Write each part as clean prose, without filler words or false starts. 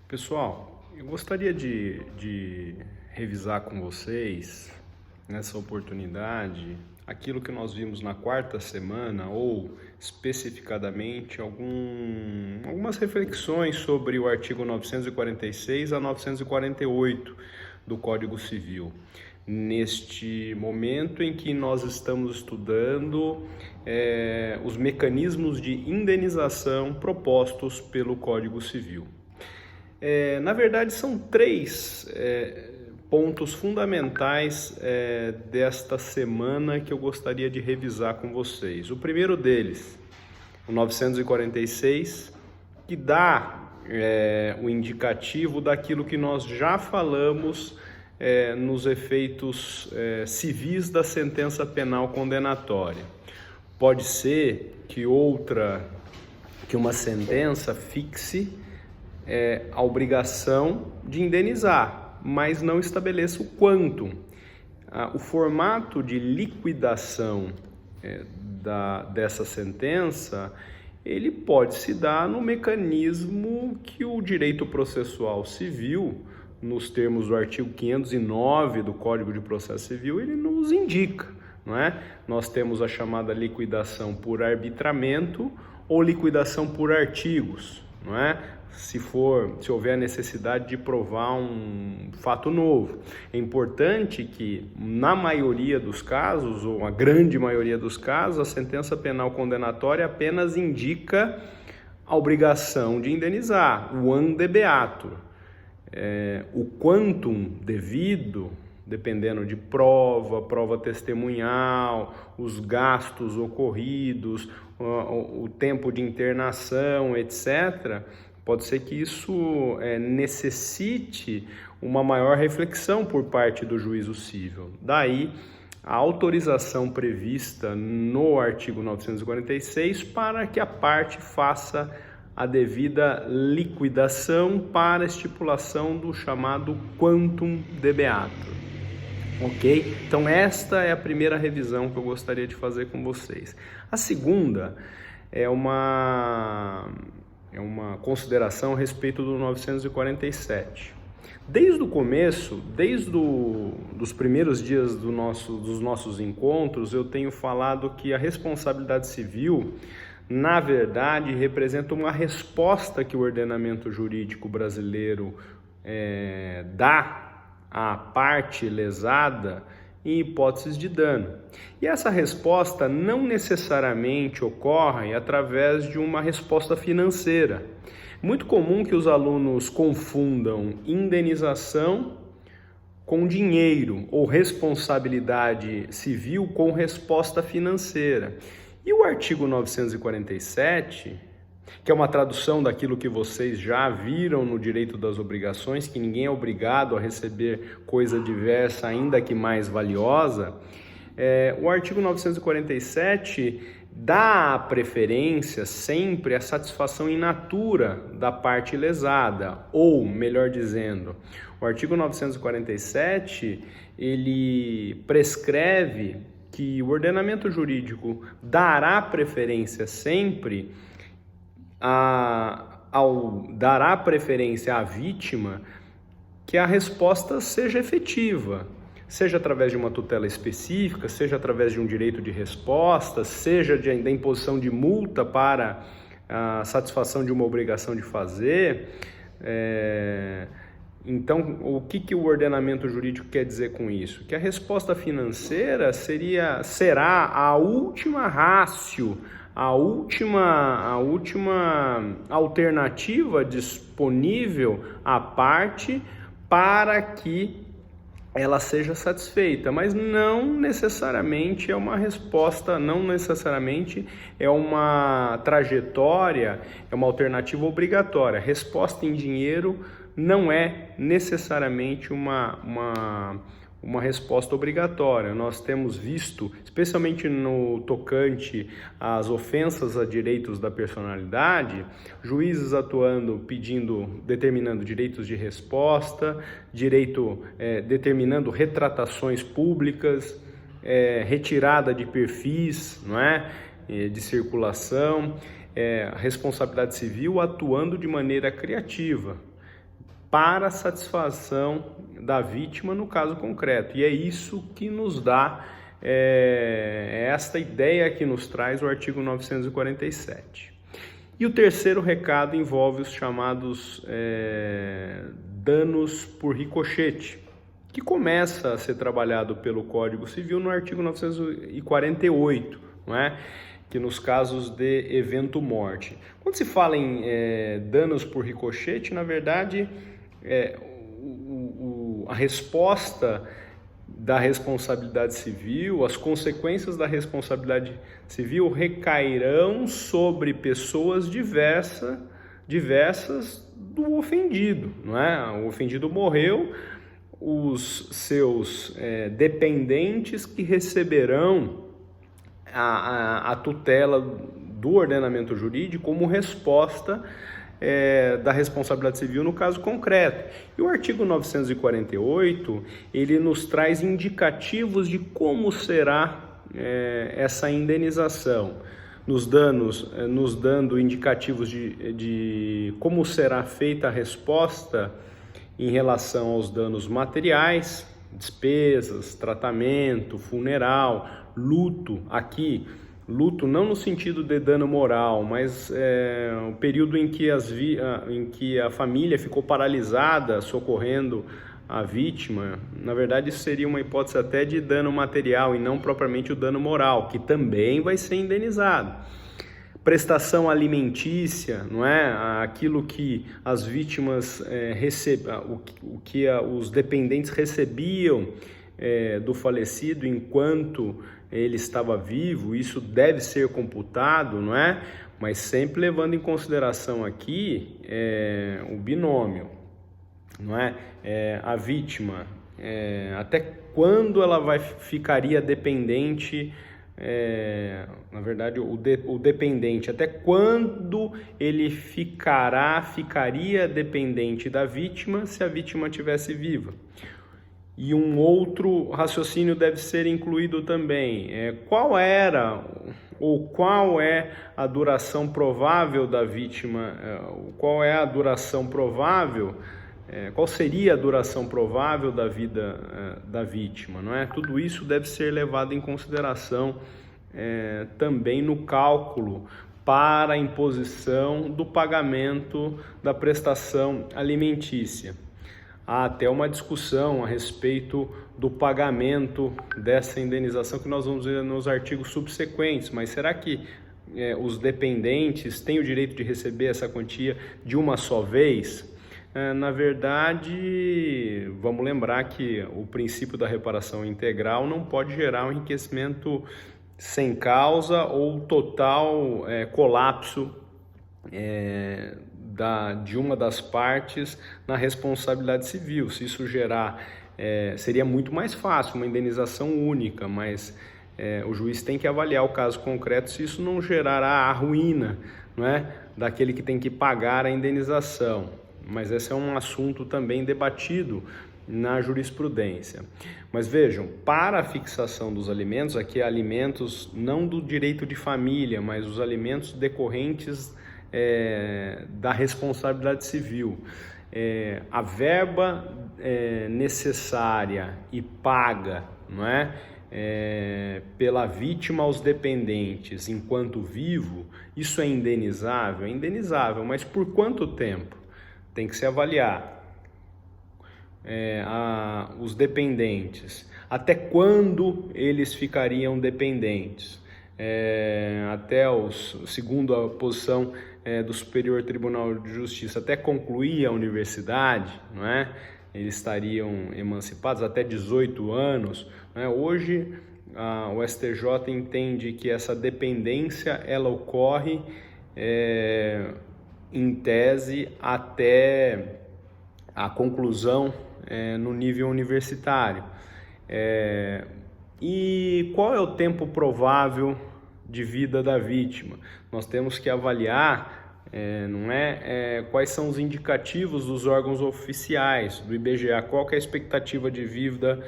Pessoal, eu gostaria de revisar com vocês, nessa oportunidade, aquilo que nós vimos na quarta semana, ou especificadamente algumas reflexões sobre o artigo 946 a 948 do Código Civil. Neste momento em que nós estamos estudando os mecanismos de indenização propostos pelo Código Civil. Na verdade, são três pontos fundamentais desta semana que eu gostaria de revisar com vocês. O primeiro deles, o 946, que dá o indicativo daquilo que nós já falamos nos efeitos civis da sentença penal condenatória. Pode ser que uma sentença fixe a obrigação de indenizar, mas não estabeleça o quantum. O formato de liquidação dessa sentença, ele pode se dar no mecanismo que o direito processual civil, nos termos do artigo 509 do Código de Processo Civil, ele nos indica, não é? Nós temos a chamada liquidação por arbitramento ou liquidação por artigos, não é? Se houver a necessidade de provar um fato novo. É importante que, na maioria dos casos, ou a grande maioria dos casos, a sentença penal condenatória apenas indica a obrigação de indenizar, o ante beatur. O quantum devido, dependendo de prova testemunhal, os gastos ocorridos, o tempo de internação, etc., pode ser que isso necessite uma maior reflexão por parte do juízo cível. Daí, a autorização prevista no artigo 946 para que a parte faça a devida liquidação para a estipulação do chamado quantum de beatur. Ok? Então, esta é a primeira revisão que eu gostaria de fazer com vocês. A segunda é uma consideração a respeito do 947. Desde o começo, dos primeiros dias dos nossos encontros, eu tenho falado que a responsabilidade civil, na verdade, representa uma resposta que o ordenamento jurídico brasileiro dá à parte lesada em hipóteses de dano. E essa resposta não necessariamente ocorre através de uma resposta financeira. Muito comum que os alunos confundam indenização com dinheiro ou responsabilidade civil com resposta financeira. E o artigo 947, que é uma tradução daquilo que vocês já viram no direito das obrigações, que ninguém é obrigado a receber coisa diversa, ainda que mais valiosa, o artigo 947 dá a preferência sempre à satisfação in natura da parte lesada, ou, melhor dizendo, o artigo 947, ele prescreve que o ordenamento jurídico dará preferência sempre dará preferência à vítima que a resposta seja efetiva, seja através de uma tutela específica, seja através de um direito de resposta, seja da imposição de multa para a satisfação de uma obrigação de fazer. Então, o que o ordenamento jurídico quer dizer com isso? Que a resposta financeira será a última ratio, a última alternativa disponível à parte para que ela seja satisfeita, mas não necessariamente é uma resposta, não necessariamente é uma trajetória, é uma alternativa obrigatória. Resposta em dinheiro não é necessariamente uma resposta obrigatória. Nós temos visto, especialmente no tocante às ofensas a direitos da personalidade, juízes atuando, determinando direitos de resposta, determinando retratações públicas, retirada de perfis, não é? De circulação, responsabilidade civil atuando de maneira criativa. para a satisfação da vítima no caso concreto. E é isso que nos dá, esta ideia que nos traz o artigo 947. E o terceiro recado envolve os chamados danos por ricochete, que começa a ser trabalhado pelo Código Civil no artigo 948, não é? Que nos casos de evento morte. Quando se fala em danos por ricochete, na verdade, a resposta da responsabilidade civil, as consequências da responsabilidade civil recairão sobre pessoas diversas do ofendido, não é? O ofendido morreu, os seus dependentes que receberão a tutela do ordenamento jurídico como resposta da responsabilidade civil no caso concreto. E o artigo 948, ele nos traz indicativos de como será essa indenização, nos dando indicativos de como será feita a resposta em relação aos danos materiais, despesas, tratamento, funeral, luto. Aqui, luto não no sentido de dano moral, mas o período em que a família ficou paralisada socorrendo a vítima. Na verdade, isso seria uma hipótese até de dano material e não propriamente o dano moral, que também vai ser indenizado. Prestação alimentícia, não é? Aquilo que as vítimas o que os dependentes recebiam do falecido enquanto ele estava vivo, isso deve ser computado, não é? Mas sempre levando em consideração aqui o binômio, não é? A vítima, até quando ela ficaria dependente, na verdade o dependente, até quando ele ficaria dependente da vítima se a vítima estivesse viva. E um outro raciocínio deve ser incluído também. Qual é a duração provável da vítima? Qual é a duração provável? Qual seria a duração provável da vida da vítima? Não é? Tudo isso deve ser levado em consideração também no cálculo para a imposição do pagamento da prestação alimentícia. Há até uma discussão a respeito do pagamento dessa indenização que nós vamos ver nos artigos subsequentes, mas será que os dependentes têm o direito de receber essa quantia de uma só vez? Na verdade, vamos lembrar que o princípio da reparação integral não pode gerar um enriquecimento sem causa ou total colapso de uma das partes na responsabilidade civil. Se isso gerar, seria muito mais fácil, uma indenização única, mas o juiz tem que avaliar o caso concreto se isso não gerará a ruína, não é, daquele que tem que pagar a indenização. Mas esse é um assunto também debatido na jurisprudência. Mas vejam, para a fixação dos alimentos, aqui alimentos não do direito de família, mas os alimentos decorrentes da responsabilidade civil. A verba necessária e paga, não é? Pela vítima aos dependentes enquanto vivo, isso é indenizável? É indenizável, mas por quanto tempo? Tem que se avaliar os dependentes. Até quando eles ficariam dependentes? Segundo a posição do Superior Tribunal de Justiça, até concluir a universidade, não é? Eles estariam emancipados até 18 anos. Não é? Hoje, o STJ entende que essa dependência ela ocorre em tese até a conclusão no nível universitário. E qual é o tempo provável de vida da vítima? Nós temos que avaliar quais são os indicativos dos órgãos oficiais do IBGE, qual que é a expectativa de vida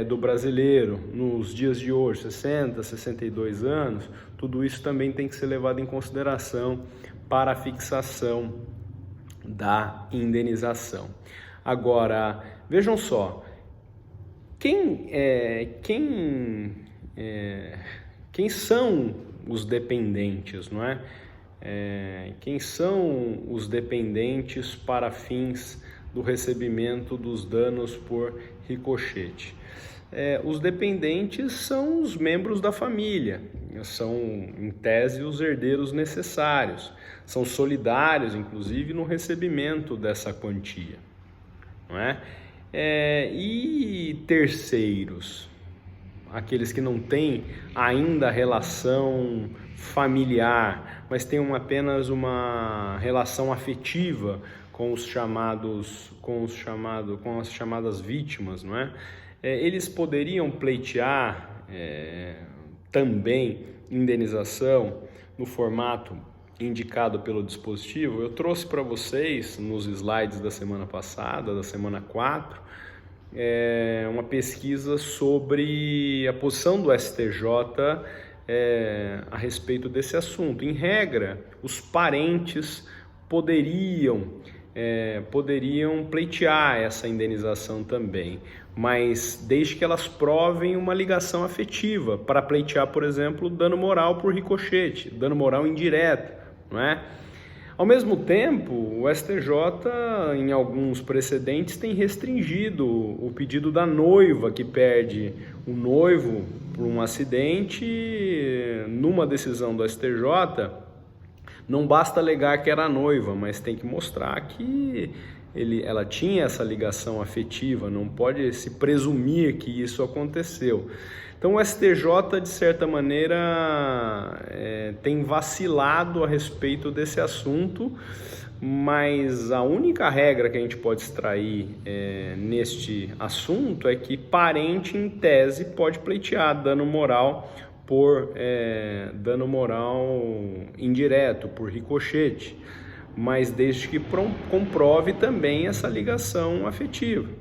do brasileiro nos dias de hoje, 60, 62 anos. Tudo isso também tem que ser levado em consideração para a fixação da indenização. Agora, vejam só, quem são os dependentes, não é? Quem são os dependentes para fins do recebimento dos danos por ricochete? Os dependentes são os membros da família, são, em tese, os herdeiros necessários, são solidários, inclusive, no recebimento dessa quantia, não é? E terceiros, aqueles que não têm ainda relação familiar, mas têm apenas uma relação afetiva com as chamadas vítimas, não é? Eles poderiam pleitear também indenização no formato indicado pelo dispositivo. Eu trouxe para vocês nos slides da semana passada, da semana 4, uma pesquisa sobre a posição do STJ a respeito desse assunto. Em regra, os parentes poderiam pleitear essa indenização também, mas desde que elas provem uma ligação afetiva para pleitear, por exemplo, dano moral por ricochete, dano moral indireto, não é? Ao mesmo tempo, o STJ, em alguns precedentes, tem restringido o pedido da noiva que perde o noivo por um acidente. Numa decisão do STJ, não basta alegar que era noiva, mas tem que mostrar que ela tinha essa ligação afetiva, não pode se presumir que isso aconteceu. Então o STJ, de certa maneira, tem vacilado a respeito desse assunto, mas a única regra que a gente pode extrair neste assunto é que parente, em tese, pode pleitear dano moral por dano moral indireto, por ricochete, mas desde que comprove também essa ligação afetiva.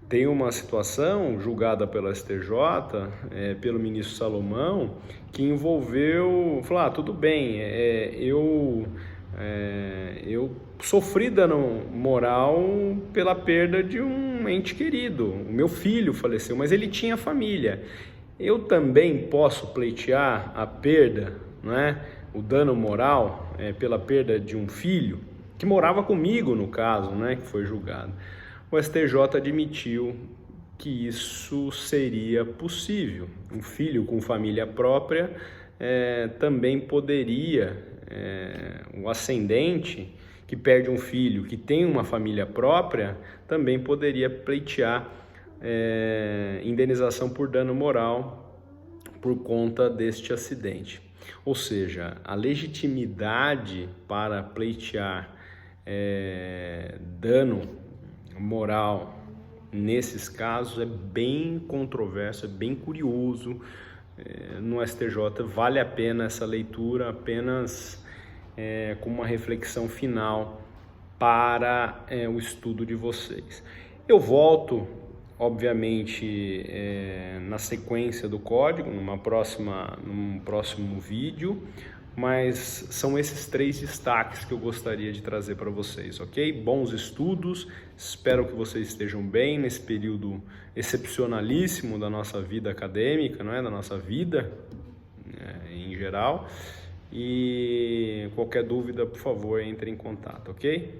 Tem uma situação julgada pela STJ, pelo ministro Salomão, que envolveu, falar, tudo bem, eu sofri dano moral pela perda de um ente querido, o meu filho faleceu, mas ele tinha família. Eu também posso pleitear a perda, não é? O dano moral pela perda de um filho, que morava comigo no caso, né, que foi julgado. O STJ admitiu que isso seria possível. Um filho com família própria também poderia, o ascendente que perde um filho que tem uma família própria, também poderia pleitear indenização por dano moral por conta deste acidente. Ou seja, a legitimidade para pleitear dano moral nesses casos é bem controverso, é bem curioso. No STJ vale a pena essa leitura apenas como uma reflexão final para o estudo de vocês. Eu volto, obviamente, na sequência do código, num próximo vídeo, mas são esses 3 destaques que eu gostaria de trazer para vocês, ok? Bons estudos, espero que vocês estejam bem nesse período excepcionalíssimo da nossa vida acadêmica, não é? Da nossa vida em geral, e qualquer dúvida, por favor, entre em contato, ok?